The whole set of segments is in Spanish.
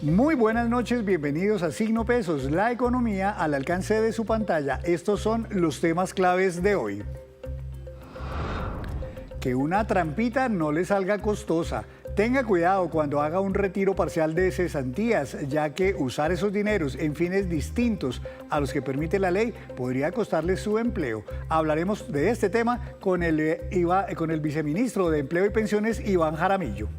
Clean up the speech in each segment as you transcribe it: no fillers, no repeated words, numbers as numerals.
Muy buenas noches, bienvenidos a Signo Pesos, la economía al alcance de su pantalla. Estos son los temas claves de hoy. Que una trampita no le salga costosa. Tenga cuidado cuando haga un retiro parcial de cesantías, ya que usar esos dineros en fines distintos a los que permite la ley podría costarle su empleo. Hablaremos de este tema con el viceministro de Empleo y Pensiones, Iván Jaramillo.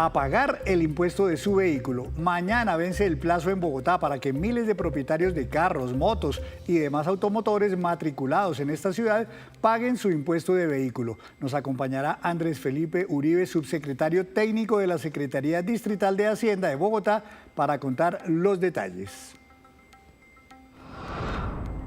A pagar el impuesto de su vehículo. Mañana vence el plazo en Bogotá para que miles de propietarios de carros, motos y demás automotores matriculados en esta ciudad paguen su impuesto de vehículo. Nos acompañará Andrés Felipe Uribe, subsecretario técnico de la Secretaría Distrital de Hacienda de Bogotá, para contar los detalles.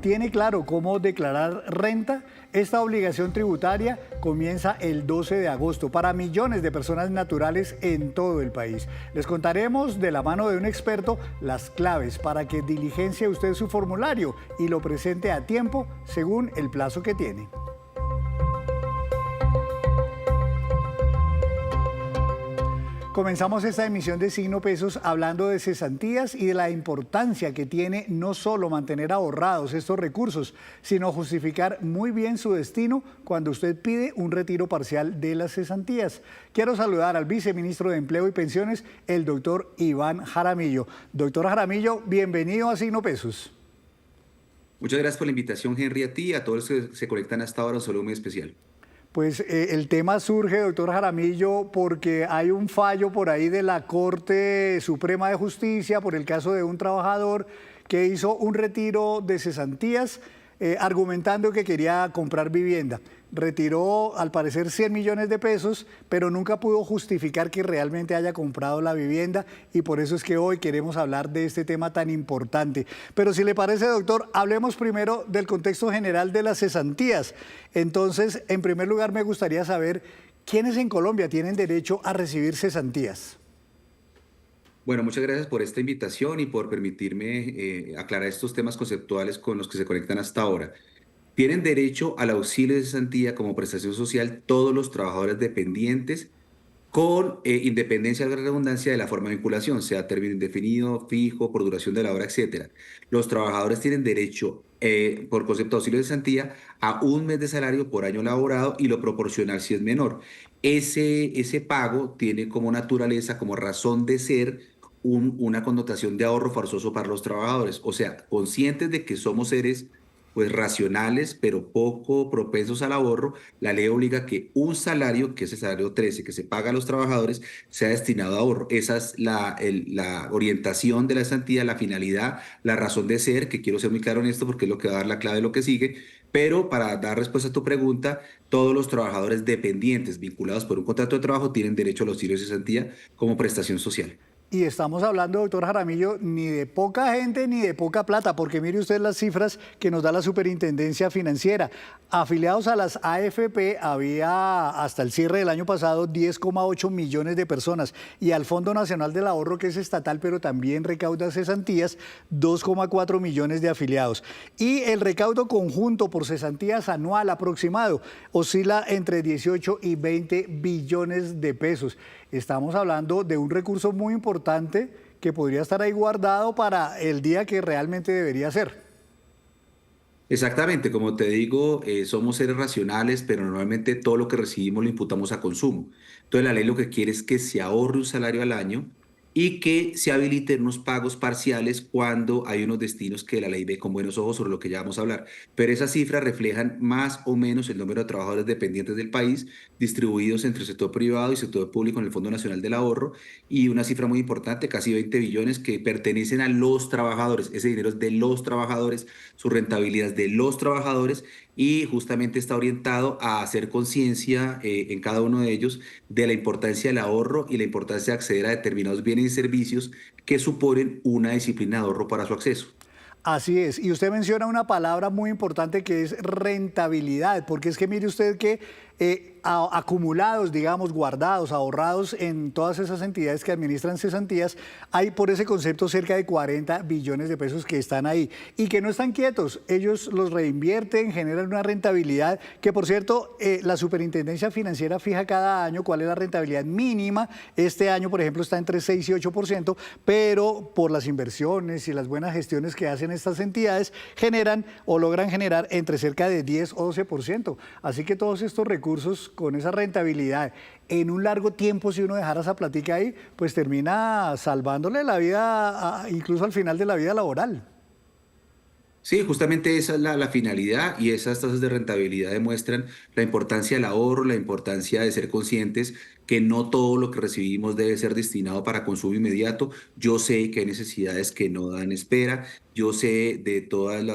¿Tiene claro cómo declarar renta? Esta obligación tributaria comienza el 12 de agosto para millones de personas naturales en todo el país. Les contaremos de la mano de un experto las claves para que diligencie usted su formulario y lo presente a tiempo según el plazo que tiene. Comenzamos esta emisión de Signo Pesos hablando de cesantías y de la importancia que tiene no solo mantener ahorrados estos recursos, sino justificar muy bien su destino cuando usted pide un retiro parcial de las cesantías. Quiero saludar al viceministro de Empleo y Pensiones, el doctor Iván Jaramillo. Doctor Jaramillo, bienvenido a Signo Pesos. Muchas gracias por la invitación, Henry, a ti y a todos los que se conectan hasta ahora. Un saludo muy especial. Pues el tema surge, doctor Jaramillo, porque hay un fallo por ahí de la Corte Suprema de Justicia por el caso de un trabajador que hizo un retiro de cesantías argumentando que quería comprar vivienda. Retiró, al parecer, 100 millones de pesos, pero nunca pudo justificar que realmente haya comprado la vivienda y por eso es que hoy queremos hablar de este tema tan importante. Pero si le parece, doctor, hablemos primero del contexto general de las cesantías. Entonces, en primer lugar, me gustaría saber quiénes en Colombia tienen derecho a recibir cesantías. Bueno, muchas gracias por esta invitación y por permitirme aclarar estos temas conceptuales con los que se conectan hasta ahora. Tienen derecho al auxilio de cesantía como prestación social todos los trabajadores dependientes con independencia de la redundancia de la forma de vinculación, sea término indefinido, fijo, por duración de la hora, etcétera. Los trabajadores tienen derecho, por concepto de auxilio de cesantía, a un mes de salario por año laborado y lo proporcional si es menor. Ese pago tiene como naturaleza, como razón de ser, una connotación de ahorro forzoso para los trabajadores. O sea, conscientes de que somos seres pues racionales, pero poco propensos al ahorro, la ley obliga que un salario, que es el salario 13, que se paga a los trabajadores, sea destinado a ahorro. Esa es la orientación de la cesantía, la finalidad, la razón de ser, que quiero ser muy claro en esto porque es lo que va a dar la clave de lo que sigue. Pero para dar respuesta a tu pregunta, todos los trabajadores dependientes vinculados por un contrato de trabajo tienen derecho al auxilio de cesantía como prestación social. Y estamos hablando, doctor Jaramillo, ni de poca gente ni de poca plata, porque mire usted las cifras que nos da la Superintendencia Financiera. Afiliados a las AFP había hasta el cierre del año pasado 10,8 millones de personas y al Fondo Nacional del Ahorro, que es estatal, pero también recauda cesantías, 2,4 millones de afiliados. Y el recaudo conjunto por cesantías anual aproximado oscila entre 18 y 20 billones de pesos. Estamos hablando de un recurso muy importante que podría estar ahí guardado para el día que realmente debería ser. Exactamente, como te digo, somos seres racionales, pero normalmente todo lo que recibimos lo imputamos a consumo. Entonces la ley lo que quiere es que se ahorre un salario al año y que se habiliten unos pagos parciales cuando hay unos destinos que la ley ve con buenos ojos, sobre lo que ya vamos a hablar. Pero esas cifras reflejan más o menos el número de trabajadores dependientes del país distribuidos entre el sector privado y sector público en el Fondo Nacional del Ahorro, y una cifra muy importante, casi 20 billones que pertenecen a los trabajadores. Ese dinero es de los trabajadores, su rentabilidad es de los trabajadores y justamente está orientado a hacer conciencia en cada uno de ellos de la importancia del ahorro y la importancia de acceder a determinados bienes y servicios que suponen una disciplina de ahorro para su acceso. Así es, y usted menciona una palabra muy importante que es rentabilidad, porque es que mire usted que acumulados, digamos, guardados, ahorrados en todas esas entidades que administran cesantías, hay por ese concepto cerca de 40 billones de pesos que están ahí y que no están quietos. Ellos los reinvierten, generan una rentabilidad que, por cierto, la Superintendencia Financiera fija cada año cuál es la rentabilidad mínima. Este año, por ejemplo, está entre 6 y 8%, pero por las inversiones y las buenas gestiones que hacen estas entidades, generan o logran generar entre cerca de 10 o 12%. Así que todos estos recursos con esa rentabilidad en un largo tiempo, si uno dejara esa plática ahí, pues termina salvándole la vida, incluso al final de la vida laboral. Sí, justamente esa es la finalidad y esas tasas de rentabilidad demuestran la importancia del ahorro, la importancia de ser conscientes que no todo lo que recibimos debe ser destinado para consumo inmediato. Yo sé que hay necesidades que no dan espera, yo sé de todas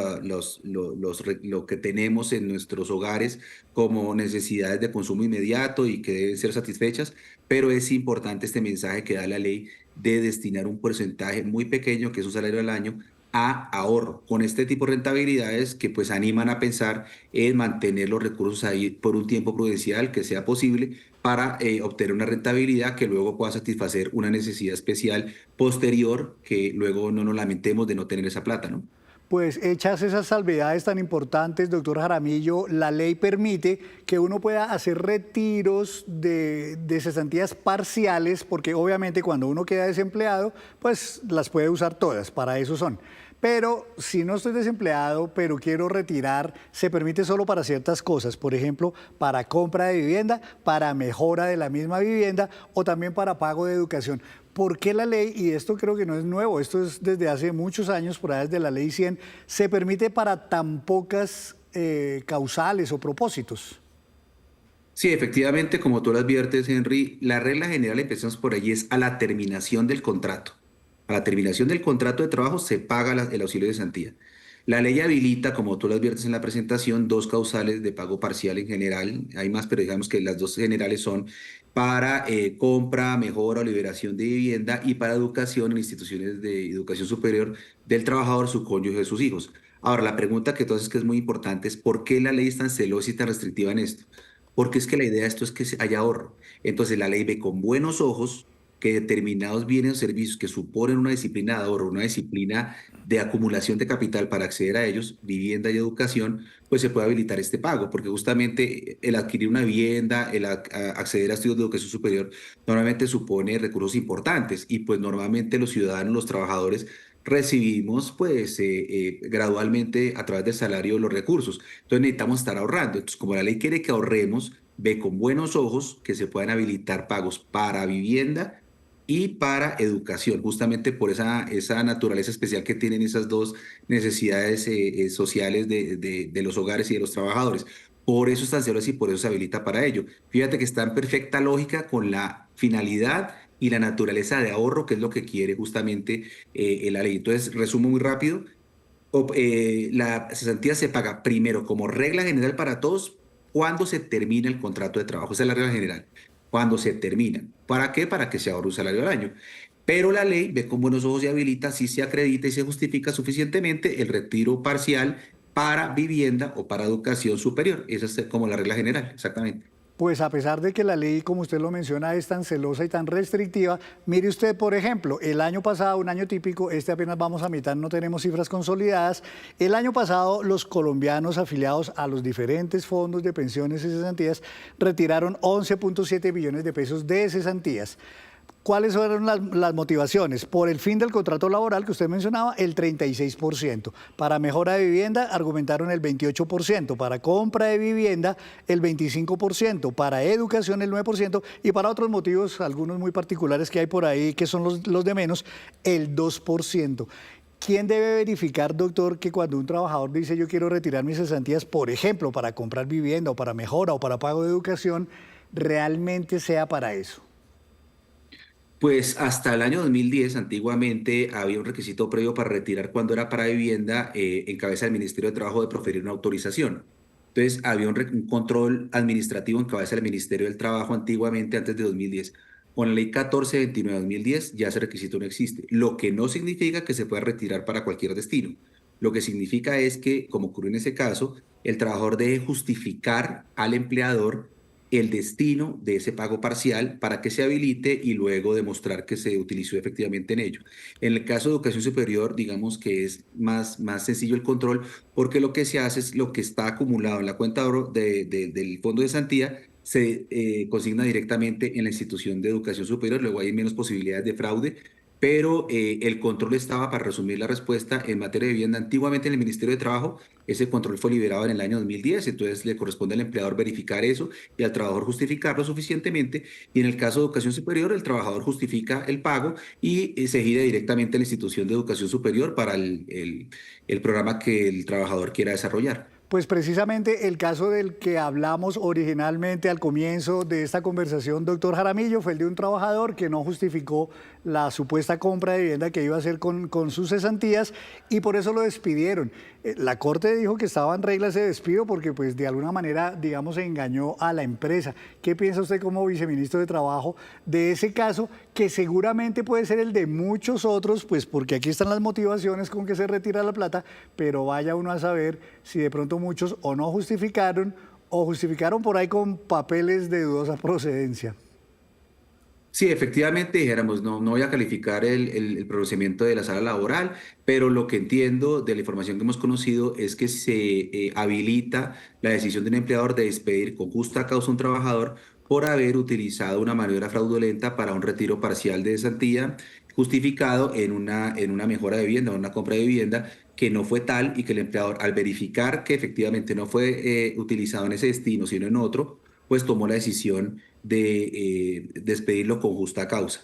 lo que tenemos en nuestros hogares como necesidades de consumo inmediato y que deben ser satisfechas, pero es importante este mensaje que da la ley de destinar un porcentaje muy pequeño, que es un salario al año, a ahorro, con este tipo de rentabilidades que pues animan a pensar en mantener los recursos ahí por un tiempo prudencial que sea posible para obtener una rentabilidad que luego pueda satisfacer una necesidad especial posterior que luego no nos lamentemos de no tener esa plata, ¿no? Pues hechas esas salvedades tan importantes, doctor Jaramillo, la ley permite que uno pueda hacer retiros de cesantías parciales, porque obviamente cuando uno queda desempleado, pues las puede usar todas, para eso son. Pero si no estoy desempleado, pero quiero retirar, se permite solo para ciertas cosas, por ejemplo, para compra de vivienda, para mejora de la misma vivienda o también para pago de educación. ¿Por qué la ley, y esto creo que no es nuevo, esto es desde hace muchos años, por ahí desde la ley 100, se permite para tan pocas causales o propósitos? Sí, efectivamente, como tú lo adviertes, Henry, la regla general, empezamos por allí, es a la terminación del contrato. A la terminación del contrato de trabajo se paga el auxilio de cesantía. La ley habilita, como tú lo adviertes en la presentación, dos causales de pago parcial en general. Hay más, pero digamos que las dos generales son para compra, mejora o liberación de vivienda y para educación en instituciones de educación superior del trabajador, su cónyuge, sus hijos. Ahora, la pregunta que entonces que es muy importante es ¿por qué la ley es tan celosa y tan restrictiva en esto? Porque es que la idea de esto es que haya ahorro. Entonces la ley ve con buenos ojos que determinados bienes o servicios que suponen una disciplina de ahorro, una disciplina de acumulación de capital para acceder a ellos, vivienda y educación, pues se puede habilitar este pago, porque justamente el adquirir una vivienda, acceder a estudios de educación superior, normalmente supone recursos importantes y pues normalmente los ciudadanos, los trabajadores, recibimos pues gradualmente a través del salario los recursos. Entonces necesitamos estar ahorrando. Entonces, como la ley quiere que ahorremos, ve con buenos ojos que se puedan habilitar pagos para vivienda y para educación, justamente por esa naturaleza especial que tienen esas dos necesidades sociales de los hogares y de los trabajadores. Por eso es tan celoso y por eso se habilita para ello. Fíjate que está en perfecta lógica con la finalidad y la naturaleza de ahorro, que es lo que quiere justamente la ley. Entonces, resumo muy rápido. La cesantía se paga primero como regla general para todos cuando se termina el contrato de trabajo. Esa es la regla general. Cuando se termina. ¿Para qué? Para que se ahorre un salario al año. Pero la ley ve con buenos ojos y habilita si se acredita y se justifica suficientemente el retiro parcial para vivienda o para educación superior. Esa es como la regla general, exactamente. Pues a pesar de que la ley, como usted lo menciona, es tan celosa y tan restrictiva, mire usted, por ejemplo, el año pasado, un año típico, este apenas vamos a mitad, no tenemos cifras consolidadas, el año pasado los colombianos afiliados a los diferentes fondos de pensiones y cesantías retiraron 11.7 billones de pesos de cesantías. ¿Cuáles fueron las motivaciones? Por el fin del contrato laboral que usted mencionaba, el 36%. Para mejora de vivienda, argumentaron el 28%. Para compra de vivienda, el 25%. Para educación, el 9%. Y para otros motivos, algunos muy particulares que hay por ahí, que son los de menos, el 2%. ¿Quién debe verificar, doctor, que cuando un trabajador dice yo quiero retirar mis cesantías, por ejemplo, para comprar vivienda o para mejora o para pago de educación, realmente sea para eso? Pues hasta el año 2010, antiguamente, había un requisito previo para retirar cuando era para vivienda, en cabeza del Ministerio de Trabajo de proferir una autorización. Entonces, había un control administrativo en cabeza del Ministerio del Trabajo antiguamente, antes de 2010. Con la ley 1429 de 2010, ya ese requisito no existe, lo que no significa que se pueda retirar para cualquier destino. Lo que significa es que, como ocurrió en ese caso, el trabajador debe justificar al empleador el destino de ese pago parcial para que se habilite y luego demostrar que se utilizó efectivamente en ello. En el caso de educación superior, digamos que es más sencillo el control porque lo que se hace es lo que está acumulado en la cuenta de ahorro del Fondo de Santía se consigna directamente en la institución de educación superior, luego hay menos posibilidades de fraude, pero el control estaba, para resumir la respuesta, en materia de vivienda. Antiguamente en el Ministerio de Trabajo, ese control fue liberado en el año 2010, entonces le corresponde al empleador verificar eso y al trabajador justificarlo suficientemente. Y en el caso de educación superior, el trabajador justifica el pago y se gira directamente a la institución de educación superior para el programa que el trabajador quiera desarrollar. Pues precisamente el caso del que hablamos originalmente al comienzo de esta conversación, doctor Jaramillo, fue el de un trabajador que no justificó la supuesta compra de vivienda que iba a hacer con sus cesantías y por eso lo despidieron. La Corte dijo que estaba en regla ese despido porque pues de alguna manera, digamos, engañó a la empresa. ¿Qué piensa usted como viceministro de Trabajo de ese caso que seguramente puede ser el de muchos otros, pues porque aquí están las motivaciones con que se retira la plata, pero vaya uno a saber si de pronto muchos o no justificaron o justificaron por ahí con papeles de dudosa procedencia? Sí, efectivamente, dijéramos, no voy a calificar el procedimiento de la sala laboral, pero lo que entiendo de la información que hemos conocido es que se habilita la decisión de un empleador de despedir con justa causa a un trabajador por haber utilizado una maniobra fraudulenta para un retiro parcial de cesantía, justificado en una mejora de vivienda, en una compra de vivienda, que no fue tal y que el empleador, al verificar que efectivamente no fue utilizado en ese destino, sino en otro, pues tomó la decisión de despedirlo con justa causa.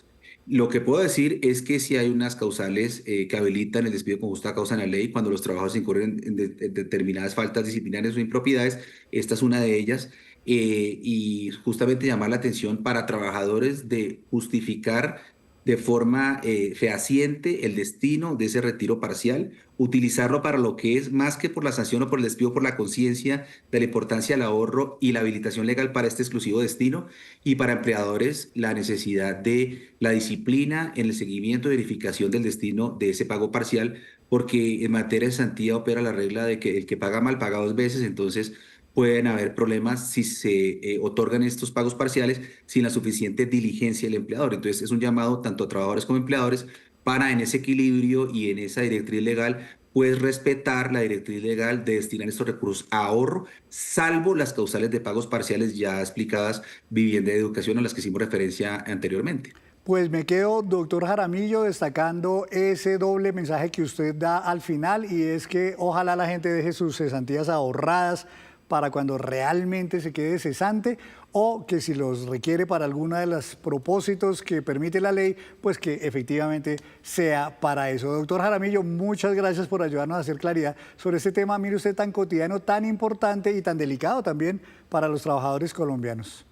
Lo que puedo decir es que si hay unas causales que habilitan el despido con justa causa en la ley cuando los trabajadores incurren en determinadas faltas disciplinarias o impropiedades. Esta es una de ellas. Y justamente llamar la atención para trabajadores de justificar de forma fehaciente el destino de ese retiro parcial, utilizarlo para lo que es más que por la sanción o por el despido, por la conciencia de la importancia del ahorro y la habilitación legal para este exclusivo destino, y para empleadores la necesidad de la disciplina en el seguimiento y verificación del destino de ese pago parcial, porque en materia de cesantía opera la regla de que el que paga mal paga dos veces. Entonces pueden haber problemas si se otorgan estos pagos parciales sin la suficiente diligencia del empleador. Entonces es un llamado tanto a trabajadores como empleadores para, en ese equilibrio y en esa directriz legal, pues respetar la directriz legal de destinar estos recursos a ahorro, salvo las causales de pagos parciales ya explicadas, vivienda y educación, a las que hicimos referencia anteriormente. Pues me quedo, doctor Jaramillo, destacando ese doble mensaje que usted da al final y es que ojalá la gente deje sus cesantías ahorradas para cuando realmente se quede cesante o que si los requiere para alguno de los propósitos que permite la ley, pues que efectivamente sea para eso. Doctor Jaramillo, muchas gracias por ayudarnos a hacer claridad sobre este tema, mire usted, tan cotidiano, tan importante y tan delicado también para los trabajadores colombianos.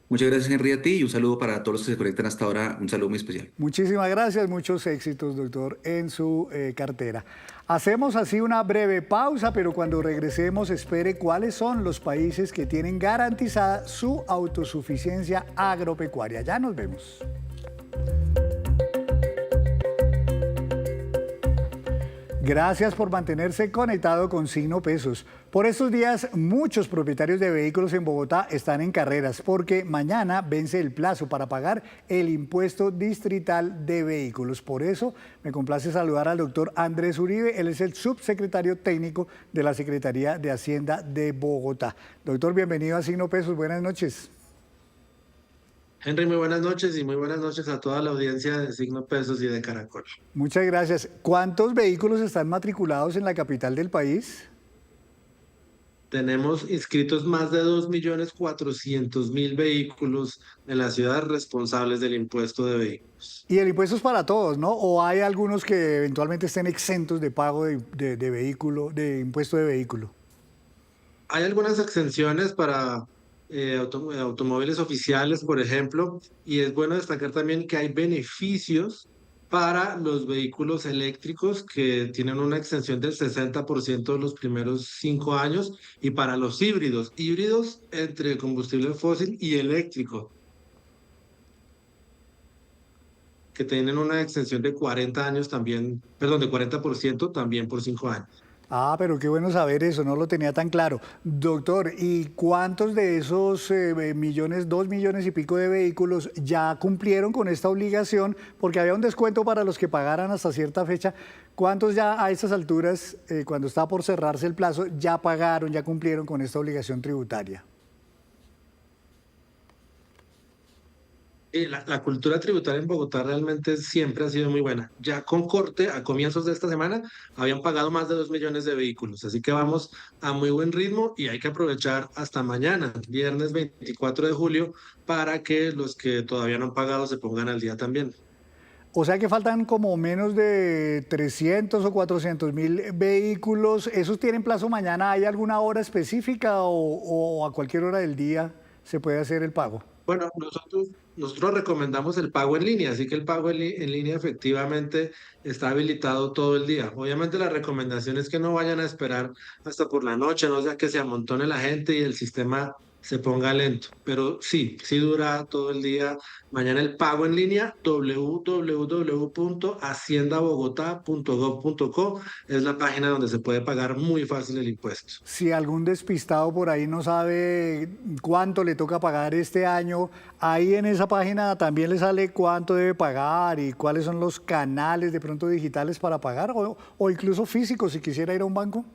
Muchas gracias, Henry, a ti, y un saludo para todos los que se conectan hasta ahora. Un saludo muy especial. Muchísimas gracias, muchos éxitos, doctor, en su cartera. Hacemos así una breve pausa, pero cuando regresemos espere cuáles son los países que tienen garantizada su autosuficiencia agropecuaria. Ya nos vemos. Gracias por mantenerse conectado con Signo Pesos. Por estos días, muchos propietarios de vehículos en Bogotá están en carreras porque mañana vence el plazo para pagar el impuesto distrital de vehículos. Por eso, me complace saludar al doctor Andrés Uribe. Él es el subsecretario técnico de la Secretaría de Hacienda de Bogotá. Doctor, bienvenido a Signo Pesos. Buenas noches. Henry, muy buenas noches y muy buenas noches a toda la audiencia de Signo Pesos y de Caracol. Muchas gracias. ¿Cuántos vehículos están matriculados en la capital del país? Tenemos inscritos más de 2.400.000 vehículos en las ciudades responsables del impuesto de vehículos. Y el impuesto es para todos, ¿no? ¿O hay algunos que eventualmente estén exentos de pago de vehículo, de impuesto de vehículo? Hay algunas exenciones para automóviles oficiales, por ejemplo, y es bueno destacar también que hay beneficios para los vehículos eléctricos que tienen una exención del 60% de los primeros 5 años y para los híbridos entre combustible fósil y eléctrico, que tienen una extensión de 40 años también, perdón, de 40% también por 5 años. Ah, pero qué bueno saber eso, no lo tenía tan claro. Doctor, ¿y cuántos de esos millones, 2 millones y pico de vehículos ya cumplieron con esta obligación? Porque había un descuento para los que pagaran hasta cierta fecha. ¿Cuántos ya a estas alturas, cuando está por cerrarse el plazo, ya pagaron, ya cumplieron con esta obligación tributaria? La cultura tributaria en Bogotá realmente siempre ha sido muy buena. Ya con corte, a comienzos de esta semana, habían pagado más de 2 millones de vehículos. Así que vamos a muy buen ritmo y hay que aprovechar hasta mañana, viernes 24 de julio, para que los que todavía no han pagado se pongan al día también. O sea que faltan como menos de 300 o 400.000 vehículos. ¿Esos tienen plazo mañana? ¿Hay alguna hora específica o a cualquier hora del día se puede hacer el pago? Bueno, nosotros recomendamos el pago en línea, así que el pago en línea efectivamente está habilitado todo el día. Obviamente la recomendación es que no vayan a esperar hasta por la noche, no sea que se amontone la gente y el sistema se ponga lento. Pero sí, sí dura todo el día. Mañana el pago en línea, www.haciendabogotá.gov.co es la página donde se puede pagar muy fácil el impuesto. Si algún despistado por ahí no sabe cuánto le toca pagar este año, ahí en esa página también le sale cuánto debe pagar y cuáles son los canales de pronto digitales para pagar o incluso físicos si quisiera ir a un banco.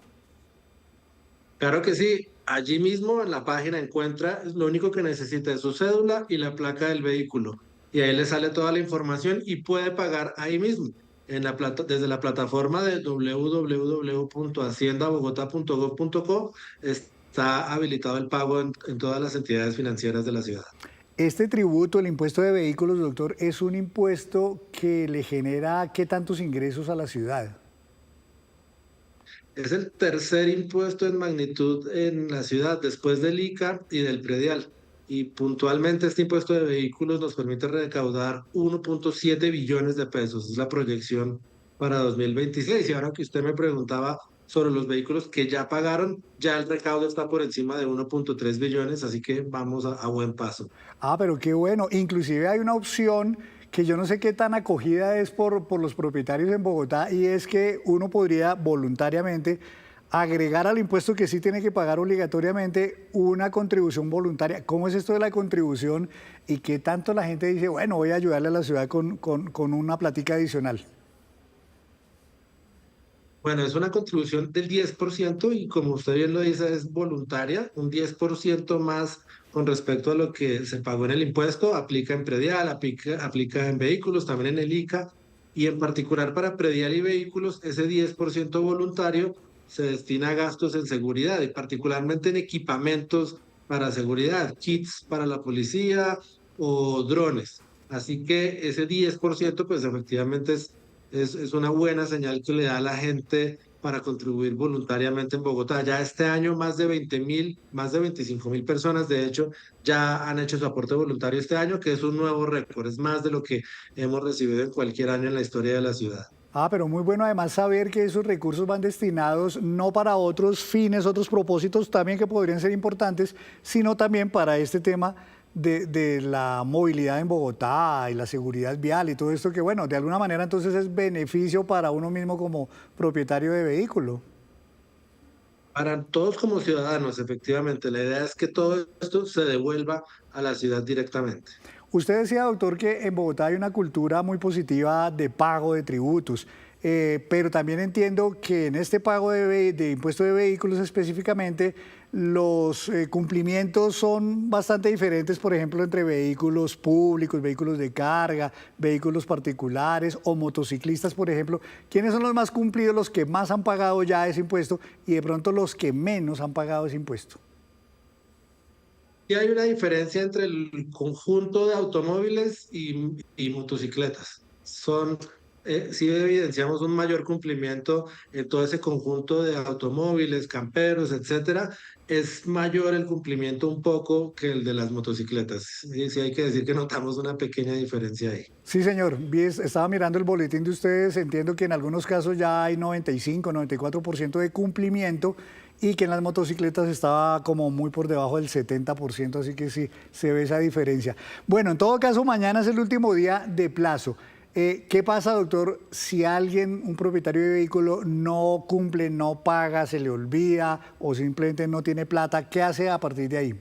Claro que sí, allí mismo en la página encuentra, lo único que necesita es su cédula y la placa del vehículo. Y ahí le sale toda la información y puede pagar ahí mismo, desde la plataforma de www.haciendabogotá.gov.co está habilitado el pago en todas las entidades financieras de la ciudad. Este tributo, el impuesto de vehículos, doctor, es un impuesto que le genera ¿qué tantos ingresos a la ciudad? Es el tercer impuesto en magnitud en la ciudad, después del ICA y del predial. Y puntualmente este impuesto de vehículos nos permite recaudar 1.7 billones de pesos. Es la proyección para 2026. Y ahora que usted me preguntaba sobre los vehículos que ya pagaron, ya el recaudo está por encima de 1.3 billones, así que vamos a buen paso. Ah, pero qué bueno. Inclusive hay una opción que yo no sé qué tan acogida es por los propietarios en Bogotá y es que uno podría voluntariamente agregar al impuesto que sí tiene que pagar obligatoriamente una contribución voluntaria. ¿Cómo es esto de la contribución y qué tanto la gente dice, bueno, voy a ayudarle a la ciudad con una platica adicional? Bueno, es una contribución del 10% y como usted bien lo dice, es voluntaria, un 10% más con respecto a lo que se pagó en el impuesto, aplica en predial, aplica en vehículos, también en el ICA, y en particular para predial y vehículos, ese 10% voluntario se destina a gastos en seguridad y particularmente en equipamientos para seguridad, kits para la policía o drones. Así que ese 10% pues efectivamente es una buena señal que le da a la gente para contribuir voluntariamente en Bogotá. Ya este año más de 20.000, más de 25.000 personas, de hecho, ya han hecho su aporte voluntario este año, que es un nuevo récord, es más de lo que hemos recibido en cualquier año en la historia de la ciudad. Ah, pero muy bueno además saber que esos recursos van destinados no para otros fines, otros propósitos también que podrían ser importantes, sino también para este tema de la movilidad en Bogotá y la seguridad vial y todo esto que, bueno, de alguna manera entonces es beneficio para uno mismo como propietario de vehículo. Para todos como ciudadanos, efectivamente, la idea es que todo esto se devuelva a la ciudad directamente. Usted decía, doctor, que en Bogotá hay una cultura muy positiva de pago de tributos, pero también entiendo que en este pago de impuesto de vehículos específicamente, los cumplimientos son bastante diferentes, por ejemplo, entre vehículos públicos, vehículos de carga, vehículos particulares o motociclistas, por ejemplo. ¿Quiénes son los más cumplidos, los que más han pagado ya ese impuesto y de pronto los que menos han pagado ese impuesto? Y hay una diferencia entre el conjunto de automóviles y motocicletas. Sí evidenciamos un mayor cumplimiento en todo ese conjunto de automóviles, camperos, etcétera. Es mayor el cumplimiento un poco que el de las motocicletas. Y sí hay que decir que notamos una pequeña diferencia ahí. Sí, señor. Estaba mirando el boletín de ustedes. Entiendo que en algunos casos ya hay 95, 94% de cumplimiento y que en las motocicletas estaba como muy por debajo del 70%, así que sí se ve esa diferencia. Bueno, en todo caso, mañana es el último día de plazo. ¿Qué pasa, doctor, si alguien, un propietario de vehículo, no cumple, no paga, se le olvida o simplemente no tiene plata? ¿Qué hace a partir de ahí?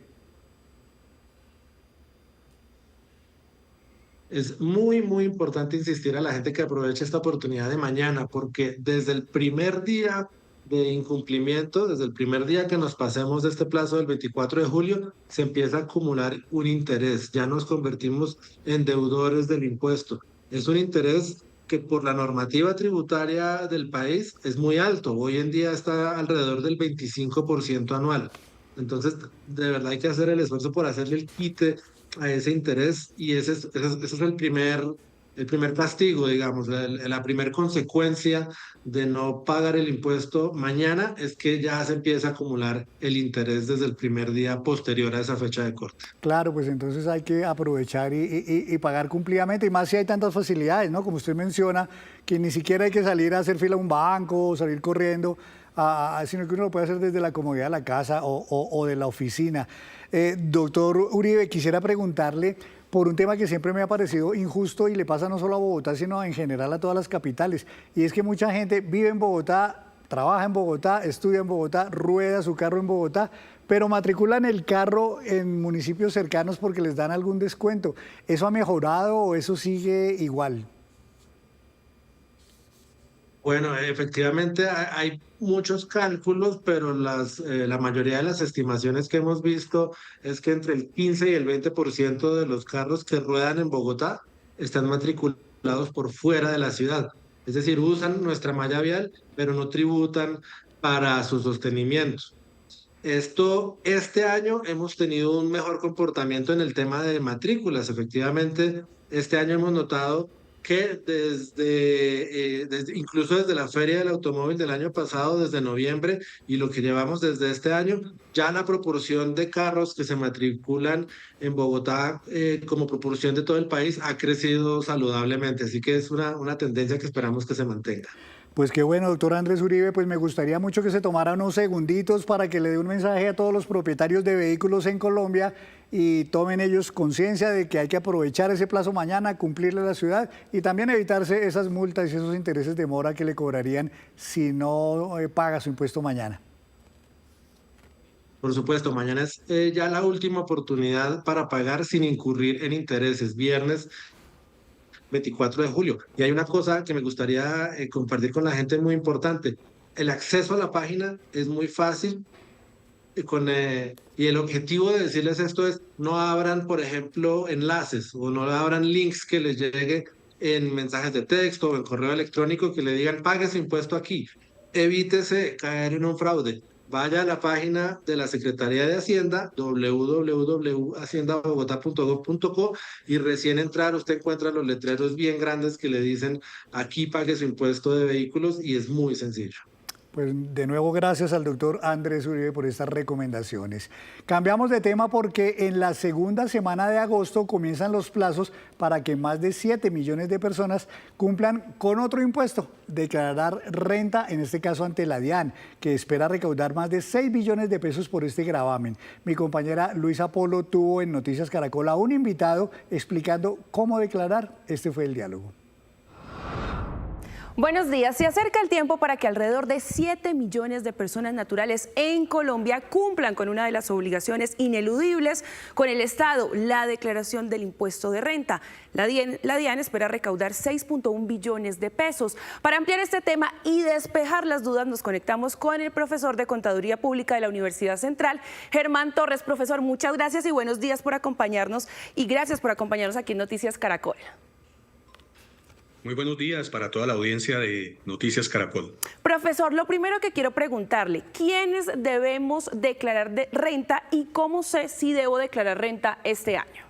Es muy, muy importante insistir a la gente que aproveche esta oportunidad de mañana, porque desde el primer día de incumplimiento, desde el primer día que nos pasemos de este plazo del 24 de julio, se empieza a acumular un interés. Ya nos convertimos en deudores del impuesto. Es un interés que por la normativa tributaria del país es muy alto. Hoy en día está alrededor del 25% anual. Entonces, de verdad hay que hacer el esfuerzo por hacerle el quite a ese interés y ese es el primer castigo, digamos, la primera consecuencia de no pagar el impuesto mañana es que ya se empieza a acumular el interés desde el primer día posterior a esa fecha de corte. Claro, pues entonces hay que aprovechar y pagar cumplidamente, y más si hay tantas facilidades, ¿no? Como usted menciona, que ni siquiera hay que salir a hacer fila a un banco o salir corriendo, sino que uno lo puede hacer desde la comodidad de la casa o de la oficina. Doctor Uribe, quisiera preguntarle por un tema que siempre me ha parecido injusto y le pasa no solo a Bogotá, sino en general a todas las capitales, y es que mucha gente vive en Bogotá, trabaja en Bogotá, estudia en Bogotá, rueda su carro en Bogotá, pero matriculan el carro en municipios cercanos porque les dan algún descuento. ¿Eso ha mejorado o eso sigue igual? Bueno, efectivamente hay muchos cálculos, pero la mayoría de las estimaciones que hemos visto es que entre el 15 y el 20% de los carros que ruedan en Bogotá están matriculados por fuera de la ciudad. Es decir, usan nuestra malla vial, pero no tributan para su sostenimiento. Este año hemos tenido un mejor comportamiento en el tema de matrículas. Efectivamente, este año hemos notado que incluso desde la Feria del Automóvil del año pasado, desde noviembre, y lo que llevamos desde este año, ya la proporción de carros que se matriculan en Bogotá como proporción de todo el país ha crecido saludablemente. Así que es una tendencia que esperamos que se mantenga. Pues qué bueno, doctor Andrés Uribe, pues me gustaría mucho que se tomara unos segunditos para que le dé un mensaje a todos los propietarios de vehículos en Colombia y tomen ellos conciencia de que hay que aprovechar ese plazo mañana, cumplirle a la ciudad y también evitarse esas multas y esos intereses de mora que le cobrarían si no paga su impuesto mañana. Por supuesto, mañana es ya la última oportunidad para pagar sin incurrir en intereses. Viernes 24 de julio. Y hay una cosa que me gustaría compartir con la gente muy importante. El acceso a la página es muy fácil y el objetivo de decirles esto es no abran, por ejemplo, enlaces o no abran links que les llegue en mensajes de texto o en correo electrónico que le digan pague su impuesto aquí. Evítese caer en un fraude. Vaya a la página de la Secretaría de Hacienda, www.haciendabogotá.gov.co, y recién entrar usted encuentra los letreros bien grandes que le dicen aquí pague su impuesto de vehículos y es muy sencillo. Pues de nuevo gracias al doctor Andrés Uribe por estas recomendaciones. Cambiamos de tema porque en la segunda semana de agosto comienzan los plazos para que más de 7 millones de personas cumplan con otro impuesto, declarar renta, en este caso ante la DIAN, que espera recaudar más de 6 billones de pesos por este gravamen. Mi compañera Luisa Polo tuvo en Noticias Caracol a un invitado explicando cómo declarar. Este fue el diálogo. Buenos días. Se acerca el tiempo para que alrededor de 7 millones de personas naturales en Colombia cumplan con una de las obligaciones ineludibles con el Estado, la declaración del impuesto de renta. La DIAN espera recaudar 6.1 billones de pesos. Para ampliar este tema y despejar las dudas, nos conectamos con el profesor de Contaduría Pública de la Universidad Central, Germán Torres. Profesor, muchas gracias y buenos días por acompañarnos y gracias por acompañarnos aquí en Noticias Caracol. Muy buenos días para toda la audiencia de Noticias Caracol. Profesor, lo primero que quiero preguntarle, ¿quiénes debemos declarar renta y cómo sé si debo declarar renta este año?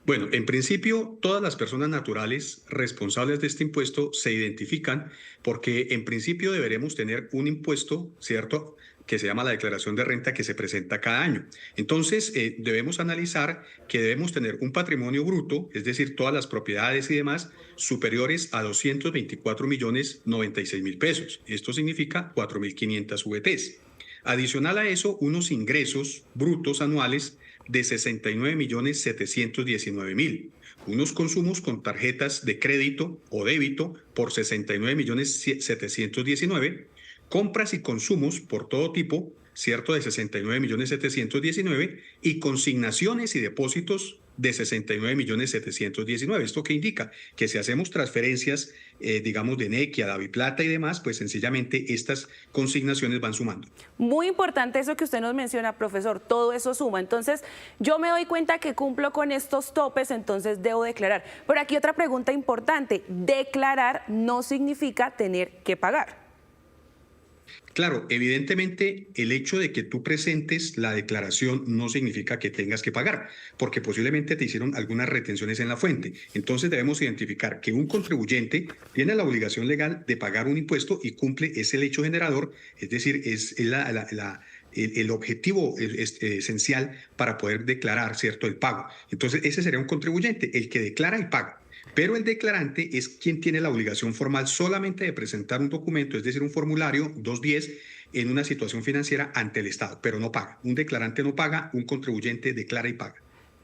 Bueno, en principio, todas las personas naturales responsables de este impuesto se identifican porque en principio deberemos tener un impuesto, ¿cierto?, que se llama la declaración de renta que se presenta cada año. Entonces, debemos analizar que debemos tener un patrimonio bruto, es decir, todas las propiedades y demás, superiores a 224.096.000 pesos. Esto significa 4.500 VTs. Adicional a eso, unos ingresos brutos anuales de 69.719.000. unos consumos con tarjetas de crédito o débito por 69.719.000, compras y consumos por todo tipo, ¿cierto?, de 69.719.000 y consignaciones y depósitos de 69.719.000. ¿Esto qué indica? Que si hacemos transferencias, digamos, de Nequi a DaviPlata y demás, pues sencillamente estas consignaciones van sumando. Muy importante eso que usted nos menciona, profesor, todo eso suma. Entonces, yo me doy cuenta que cumplo con estos topes, entonces debo declarar. Pero aquí otra pregunta importante, declarar no significa tener que pagar. Claro, evidentemente el hecho de que tú presentes la declaración no significa que tengas que pagar, porque posiblemente te hicieron algunas retenciones en la fuente. Entonces debemos identificar que un contribuyente tiene la obligación legal de pagar un impuesto y cumple, es el hecho generador, es decir, es el objetivo esencial para poder declarar, ¿cierto?, el pago. Entonces ese sería un contribuyente, el que declara y paga. Pero el declarante es quien tiene la obligación formal solamente de presentar un documento, es decir, un formulario 210 en una situación financiera ante el Estado, pero no paga. Un declarante no paga, un contribuyente declara y paga.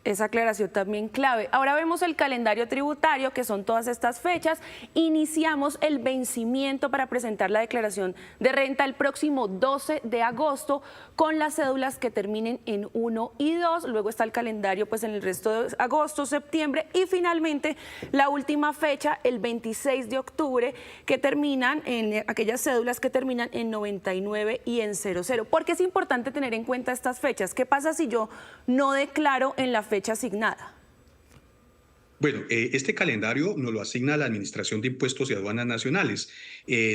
Esa aclaración también clave. Ahora vemos el calendario tributario, que son todas estas fechas. Iniciamos el vencimiento para presentar la declaración de renta el próximo 12 de agosto con las cédulas que terminen en 1 y 2. Luego está el calendario pues en el resto de agosto, septiembre y finalmente la última fecha, el 26 de octubre, que terminan en aquellas cédulas que terminan en 99 y en 00. ¿Por qué es importante tener en cuenta estas fechas? ¿Qué pasa si yo no declaro en la fecha asignada? Bueno, este calendario nos lo asigna la Administración de Impuestos y Aduanas Nacionales.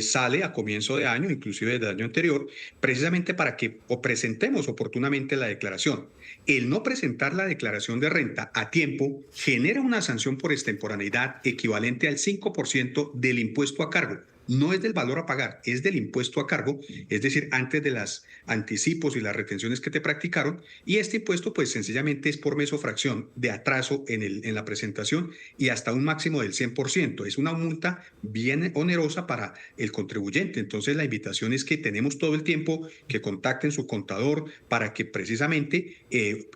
Sale a comienzo de año, inclusive del año anterior, precisamente para que presentemos oportunamente la declaración. El no presentar la declaración de renta a tiempo genera una sanción por extemporaneidad equivalente al 5% del impuesto a cargo. No es del valor a pagar, es del impuesto a cargo, es decir, antes de los anticipos y las retenciones que te practicaron, y este impuesto pues sencillamente es por mes o fracción de atraso en la presentación y hasta un máximo del 100%. Es una multa bien onerosa para el contribuyente. Entonces la invitación es que tenemos todo el tiempo que contacten su contador para que precisamente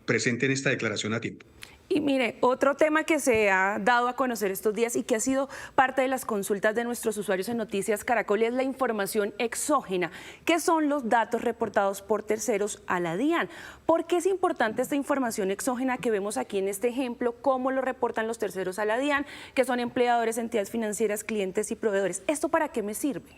presenten esta declaración a tiempo. Y mire, otro tema que se ha dado a conocer estos días y que ha sido parte de las consultas de nuestros usuarios en Noticias Caracol es la información exógena, que son los datos reportados por terceros a la DIAN. ¿Por qué es importante esta información exógena que vemos aquí en este ejemplo? ¿Cómo lo reportan los terceros a la DIAN, que son empleadores, entidades financieras, clientes y proveedores? ¿Esto para qué me sirve?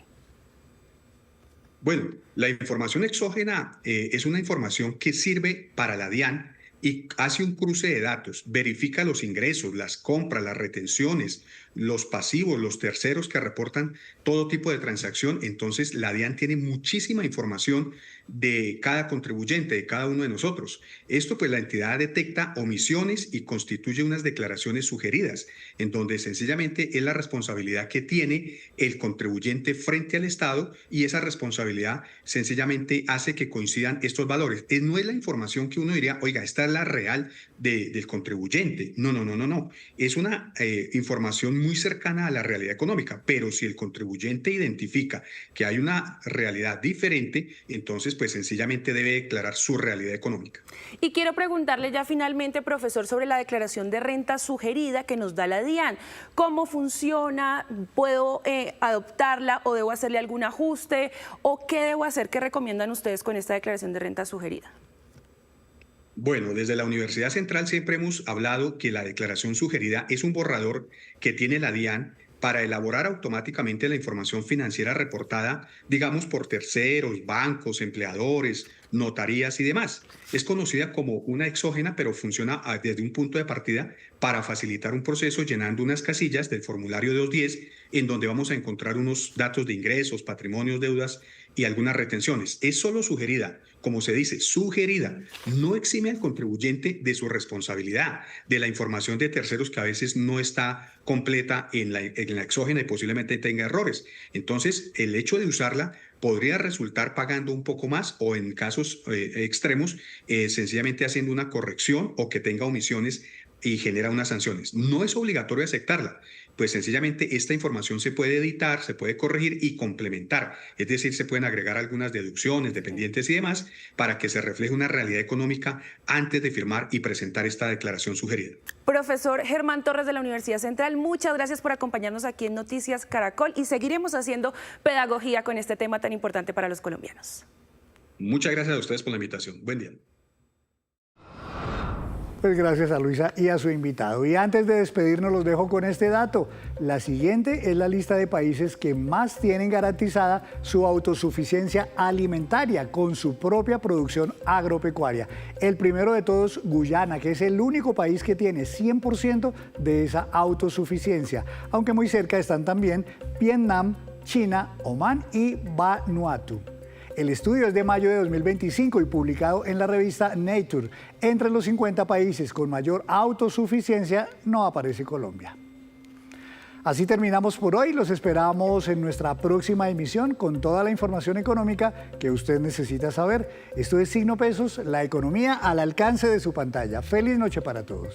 Bueno, la información exógena es una información que sirve para la DIAN y hace un cruce de datos, verifica los ingresos, las compras, las retenciones, los pasivos, los terceros que reportan todo tipo de transacción. Entonces, la DIAN tiene muchísima información de cada contribuyente, de cada uno de nosotros. Esto, pues, la entidad detecta omisiones y constituye unas declaraciones sugeridas, en donde sencillamente es la responsabilidad que tiene el contribuyente frente al Estado y esa responsabilidad sencillamente hace que coincidan estos valores. No es la información que uno diría, oiga, esta es la real del contribuyente. No. Es una información muy cercana a la realidad económica, pero si el contribuyente identifica que hay una realidad diferente, entonces pues sencillamente debe declarar su realidad económica. Y quiero preguntarle ya finalmente, profesor, sobre la declaración de renta sugerida que nos da la DIAN. ¿Cómo funciona? ¿Puedo adoptarla o debo hacerle algún ajuste? ¿O qué debo hacer? ¿Qué recomiendan ustedes con esta declaración de renta sugerida? Bueno, desde la Universidad Central siempre hemos hablado que la declaración sugerida es un borrador que tiene la DIAN para elaborar automáticamente la información financiera reportada, digamos, por terceros, bancos, empleadores, notarías y demás. Es conocida como una exógena, pero funciona desde un punto de partida para facilitar un proceso llenando unas casillas del formulario 210, en donde vamos a encontrar unos datos de ingresos, patrimonios, deudas y algunas retenciones. Es solo sugerida, como se dice, sugerida. No exime al contribuyente de su responsabilidad, de la información de terceros que a veces no está completa en la exógena y posiblemente tenga errores. Entonces, el hecho de usarla podría resultar pagando un poco más o en casos extremos, sencillamente haciendo una corrección o que tenga omisiones y genera unas sanciones. No es obligatorio aceptarla, pues sencillamente esta información se puede editar, se puede corregir y complementar. Es decir, se pueden agregar algunas deducciones, dependientes y demás para que se refleje una realidad económica antes de firmar y presentar esta declaración sugerida. Profesor Germán Torres de la Universidad Central, muchas gracias por acompañarnos aquí en Noticias Caracol y seguiremos haciendo pedagogía con este tema tan importante para los colombianos. Muchas gracias a ustedes por la invitación. Buen día. Pues gracias a Luisa y a su invitado. Y antes de despedirnos los dejo con este dato. La siguiente es la lista de países que más tienen garantizada su autosuficiencia alimentaria con su propia producción agropecuaria. El primero de todos, Guyana, que es el único país que tiene 100% de esa autosuficiencia. Aunque muy cerca están también Vietnam, China, Omán y Vanuatu. El estudio es de mayo de 2025 y publicado en la revista Nature. Entre los 50 países con mayor autosuficiencia no aparece Colombia. Así terminamos por hoy. Los esperamos en nuestra próxima emisión con toda la información económica que usted necesita saber. Esto es Signo Pesos, la economía al alcance de su pantalla. Feliz noche para todos.